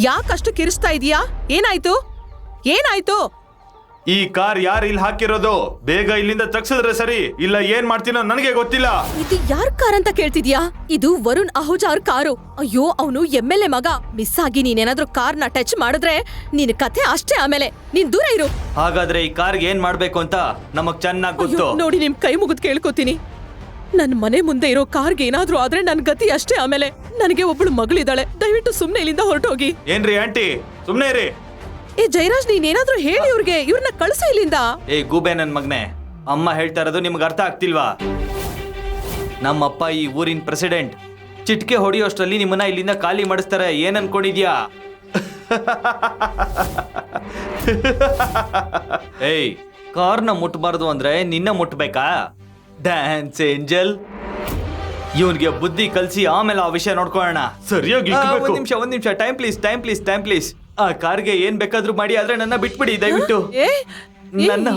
ಯಾಕಷ್ಟು ಕಿರಿಸ್ತಾ ಇದೀಯಾ? ಏನಾಯ್ತು ಏನಾಯ್ತು? ಈ ಕಾರ್ ಯಾರು ಇಲ್ಲಿ ಹಾಕಿರೋದು? ಬೇಗ ಇಲ್ಲಿಂದ ತಗ್ಸಿದ್ರೆ ಸರಿ, ಇಲ್ಲ ಏನ್ ಮಾಡ್ತೀನೋ ನನಗೆ ಗೊತ್ತಿಲ್ಲ. ಇದು ಯಾರ್ ಕಾರ್ ಅಂತ ಕೇಳ್ತಿದ್ಯಾ? ಇದು ವರುಣ್ ಅಹುಜಾ ಅವ್ರ ಕಾರು. ಅಯ್ಯೋ, ಅವನು MLA ಮಗ. ಮಿಸ್ ಆಗಿ ನೀನೇನಾದ್ರೂ ಕಾರ್ನ ಟಚ್ ಮಾಡಿದ್ರೆ ನಿನ್ ಕಥೆ ಅಷ್ಟೇ. ಆಮೇಲೆ ನೀನ್ ದೂರ ಇರು. ಹಾಗಾದ್ರೆ ಈ ಕಾರ್ಗೆ ಏನ್ ಮಾಡ್ಬೇಕು ಅಂತ ನಮಗ್ ಚೆನ್ನಾಗ್ ಗೊತ್ತು. ಅಯ್ಯೋ, ನೋಡಿ ನಿಮ್ ಕೈ ಮುಗಿದ್ ಕೇಳ್ಕೊತೀನಿ. ನನ್ ಮನೆ ಮುಂದೆ ಇರೋ ಕಾರ್ಗೆ ಏನಾದ್ರೂ ಆದ್ರೆ ನನ್ ಗತಿ ಅಷ್ಟೇ. ಆಮೇಲೆ ನನಗೆ ಒಬ್ಳು ಮಗಳಿದ್ದಾಳೆ. ದಯವಿಟ್ಟು ಸುಮ್ನೆ ಇಲ್ಲಿಂದ ಹೊರಟೋಗಿ. ಏನ್ರಿ ಆಂಟಿ, ಸುಮ್ನೆ ಇರಿ. ಏ ಜಯರಾಜ್, ನೀನೇನಾದ್ರೂ ಹೇಳಿ ಇವ್ರನ್ನ ಕಳ್ಸ ಇಲ್ಲಿಂದ. ಏ ಗೂಬೆ ನನ್ ಮಗ್ನೆ, ಅಮ್ಮ ಹೇಳ್ತಾ ಇರೋದು ನಿಮ್ಗೆ ಅರ್ಥ ಆಗ್ತಿಲ್ವಾ? ನಮ್ಮಪ್ಪ ಈ ಊರಿನ ಪ್ರೆಸಿಡೆಂಟ್. ಚಿಟ್ಕೆ ಹೊಡಿಯೋಷ್ಟ್ರಲ್ಲಿ ನಿಮ್ಮನ್ನ ಇಲ್ಲಿಂದ ಖಾಲಿ ಮಾಡಿಸ್ತಾರೆ. ಏನ್ ಅನ್ಕೊಂಡಿದ್ಯಾ? ಏಯ್, ಕಾರ್ನ ಮುಟ್ಬಾರ್ದು ಅಂದ್ರೆ ನಿನ್ನ ಮುಟ್ಬೇಕಾ? ಡ್ಯಾನ್ಸ್ ಏಂಜಲ್, ಇವನ್ಗೆ ಬುದ್ಧಿ ಕಲ್ಸಿ ಆಮೇಲೆ ಆ ವಿಷಯ ನೋಡ್ಕೊಳ್ಳೋಣ. ಸರಿಯಾಗಿ ಒಂದ್ ನಿಮಿಷ ಟೈಮ್ ಪ್ಲೀಸ್. ಆ ಕಾರ್ಗೆ ಏನ್ ಬೇಕಾದ್ರೂ ಮಾಡಿ, ಆದ್ರೆ ನನ್ನ ಬಿಟ್ಬಿಡಿ ದಯವಿಟ್ಟು. ನನ್ನ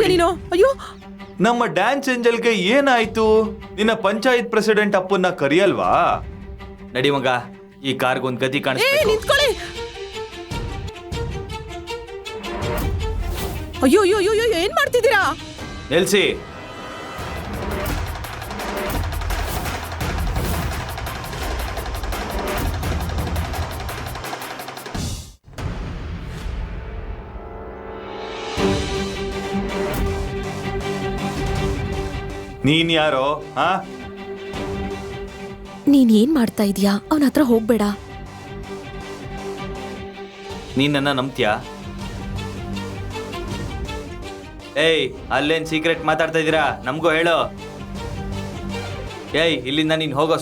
ನೀನು? ಅಯ್ಯೋ, ನಮ್ಮ ಡ್ಯಾನ್ಸ್ ಏಂಜಲ್ಗೆ ಏನಾಯ್ತು? ನಿನ್ನ ಪಂಚಾಯತ್ ಪ್ರೆಸಿಡೆಂಟ್ ಅಪ್ಪನ್ನ ಕರಿಯಲ್ವಾ? ನಡಿ ಮಗ, ಈ ಕಾರ್ಗೊಂದ್ ಗತಿ ಕಾಣಿಸ್ಬೇಕು. ನಿಂತ್ಕೊಳ್ಳಿ. ಅಯ್ಯೋ ಅಯ್ಯೋ ಅಯ್ಯೋ, ಏನ್ ಮಾಡ್ತಿದ್ದೀರಾ? ನಿಲ್ಸಿ. ನೀನ್ ಯಾರೋ? ನೀನ್ ಏನ್ ಮಾಡ್ತಾ ಇದೀಯಾ? ಅವನ ಹತ್ರ ಹೋಗ್ಬೇಡ. ನೀನ್ ನನ್ನ ನಂಬ್ತೀಯಾ? ಏಯ್, ಅಲ್ಲೇನ್ ಸೀಕ್ರೆಟ್ ಮಾತಾಡ್ತಾ ಇದೀರಾ? ನಮ್ಗೂ ಹೇಳು. ಏಯ್, ಇಲ್ಲಿಂದ ನೀನ್ ಹೋಗೋ.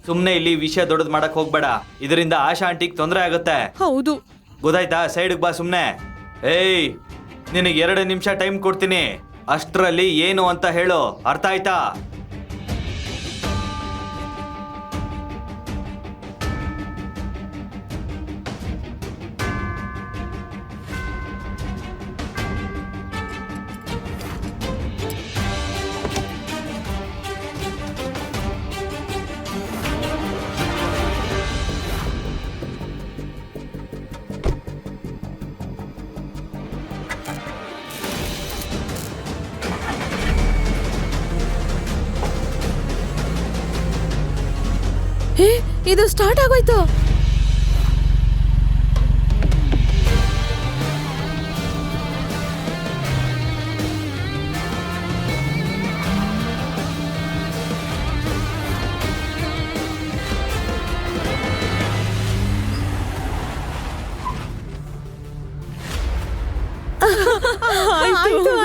ಸುಮ್ನೆ ಇಲ್ಲಿ ವಿಷಯ ದೊಡ್ಡದ್ ಮಾಡಕ್ ಹೋಗ್ಬೇಡ. ಇದರಿಂದ ಆಶಾ ಆಂಟಿಗ್ ತೊಂದರೆ ಆಗುತ್ತೆ. ಹೌದು, ಗೊತ್ತಾಯ್ತಾ? ಸೈಡ್ಗೆ ಬಾ ಸುಮ್ನೆ. ಏಯ್, ನಿನಗೆ 2 ನಿಮಿಷ ಟೈಮ್ ಕೊಡ್ತೀನಿ. ಅಷ್ಟ್ರಲ್ಲಿ ಏನು ಅಂತ ಹೇಳು, ಅರ್ಥ ಆಯ್ತಾ? ಇದು ಸ್ಟಾರ್ಟ್ ಆಗೋಯ್ತು.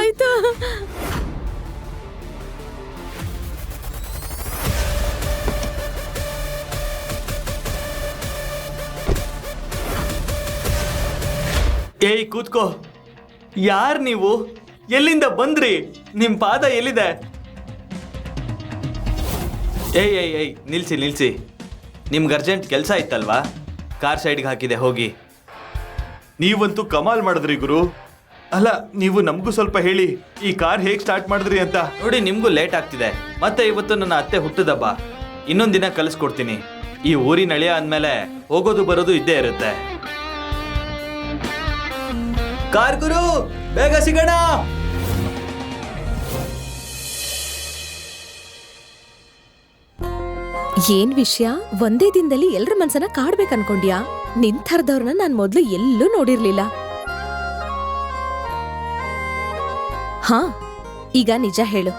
ಆಯ್ತು. ಏಯ್, ಕೂತ್ಕೋ. ಯಾರ್ ನೀವು? ಎಲ್ಲಿಂದ ಬಂದ್ರಿ? ನಿಮ್ ಪಾದ ಎಲ್ಲಿದೆ? ಏಯ್, ನಿಲ್ಸಿ. ನಿಮ್ಗೆ ಅರ್ಜೆಂಟ್ ಕೆಲಸ ಇತ್ತಲ್ವಾ? ಕಾರ್ ಸೈಡ್ಗೆ ಹಾಕಿದೆ, ಹೋಗಿ. ನೀವಂತೂ ಕಮಾಲ್ ಮಾಡಿದ್ರಿ ಗುರು. ಅಲ್ಲ, ನೀವು ನಮಗೂ ಸ್ವಲ್ಪ ಹೇಳಿ, ಈ ಕಾರ್ ಹೇಗ್ ಸ್ಟಾರ್ಟ್ ಮಾಡಿದ್ರಿ ಅಂತ. ನೋಡಿ, ನಿಮ್ಗೂ ಲೇಟ್ ಆಗ್ತಿದೆ. ಮತ್ತೆ ಇವತ್ತು ನನ್ನ ಅತ್ತೆ ಹುಟ್ಟುದಬ್ಬ. ಇನ್ನೊಂದ್ ದಿನ ಕಲಿಸ್ಕೊಡ್ತೀನಿ. ಈ ಊರಿನ ಅಳಿಯ ಅಂದ್ಮೇಲೆ ಹೋಗೋದು ಬರೋದು ಇದ್ದೇ ಇರುತ್ತೆ. ಕಾರ್ ಗುರು, ಬೇಗ ಸಿಗೋಣ. ಏನ್ ವಿಷಯ? ಒಂದೇ ದಿನದಲ್ಲಿ ಎಲ್ರ ಮನ್ಸನ್ನ ಕಾಡ್ಬೇಕು ಅನ್ಕೊಂಡ್ಯಾ? ನಿಂತರ್ದವ್ರನ್ನ ನಾನ್ ಮೊದ್ಲು ಎಲ್ಲೂ ನೋಡಿರ್ಲಿಲ್ಲ. ಹಾ, ಈಗ ನಿಜ ಹೇಳು.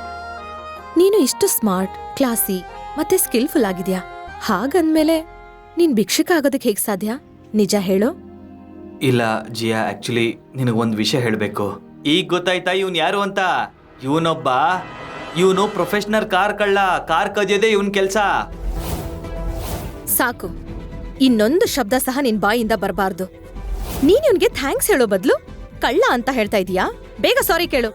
ನೀನು ಇಷ್ಟು ಸ್ಮಾರ್ಟ್, ಕ್ಲಾಸಿ ಮತ್ತೆ ಸ್ಕಿಲ್ಫುಲ್ ಆಗಿದ್ಯಾ. ಹಾಗಂದ್ಮೇಲೆ ನೀನ್ ಭಿಕ್ಷುಕ ಆಗೋದಕ್ಕೆ ಹೇಗ್ ಸಾಧ್ಯ? ನಿಜ ಹೇಳು. ಇಲ್ಲ ಜಿಯಾ, ಆಕ್ಚುಲಿ ನಿನಗೊಂದು ವಿಷಯ ಹೇಳಬೇಕು. ಈಗ ಗೊತ್ತಾಯ್ತಾ ಇವನ್ ಯಾರು ಅಂತ? ಇವನು ಪ್ರೊಫೆಷನಲ್ ಕಾರ್ ಕಳ್ಳ. ಕಾರ್ ಕದಿಯೋದೇ ಇವನ್ ಕೆಲ್ಸ. ಸಾಕು, ಇನ್ನೊಂದು ಶಬ್ದ ಸಹ ನಿನ್ ಬಾಯಿಂದ ಬರಬಾರ್ದು. ನೀನ್ ಇವನ್ಗೆ ಥ್ಯಾಂಕ್ಸ್ ಹೇಳೋ ಬದ್ಲು ಕಳ್ಳ ಅಂತ ಹೇಳ್ತಾ ಇದೀಯಾ? ಬೇಗ ಸಾರಿ ಕೇಳು.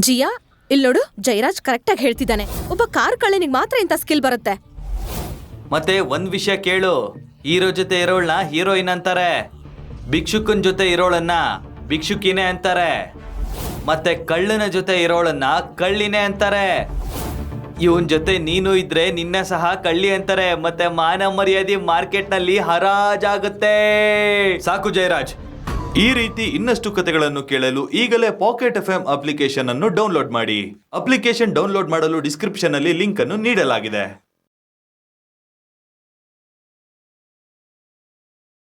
ಜಿಯಾ, ಇಲ್ ನೋಡು, ಜಯರಾಜ್ ಕರೆಕ್ಟಾಗಿ ಹೇಳ್ತಿದ್ದಾನೆ. ಒಬ್ಬ ಕಾರ್ ಕಳ್ಳನಿಗೆ ಮಾತ್ರ ಇಂಥ ಸ್ಕಿಲ್ ಬರುತ್ತೆ. ಮತ್ತೆ ಒಂದ್ ವಿಷಯ ಕೇಳು. ಹೀರೋ ಜೊತೆ ಇರೋಳ್ನ ಹೀರೋಯಿನ್ ಅಂತಾರೆ, ಭಿಕ್ಷುಕನ್ ಜೊತೆ ಇರೋಳನ್ನ ಭಿಕ್ಷುಕಿನೇ ಅಂತಾರೆ, ಮತ್ತೆ ಕಳ್ಳನ ಜೊತೆ ಇರೋಳನ್ನ ಕಳ್ಳಿನೇ ಅಂತಾರೆ. ಇವನ್ ಜೊತೆ ನೀನು ಇದ್ರೆ ನಿನ್ನ ಸಹ ಕಳ್ಳಿ ಅಂತಾರೆ, ಮತ್ತೆ ಮಾನ ಮರ್ಯಾದೆ ಮಾರ್ಕೆಟ್ ನಲ್ಲಿ ಹರಾಜಾಗುತ್ತೆ. ಸಾಕು ಜಯರಾಜ್. ಈ ರೀತಿ ಇನ್ನಷ್ಟು ಕಥೆಗಳನ್ನು ಕೇಳಲು ಈಗಲೇ ಪಾಕೆಟ್ FM ಅಪ್ಲಿಕೇಶನ್ ಅನ್ನು ಡೌನ್ಲೋಡ್ ಮಾಡಿ. ಅಪ್ಲಿಕೇಶನ್ ಡೌನ್ಲೋಡ್ ಮಾಡಲು ಡಿಸ್ಕ್ರಿಪ್ಷನ್ ಅಲ್ಲಿ ಲಿಂಕ್ ಅನ್ನು ನೀಡಲಾಗಿದೆ.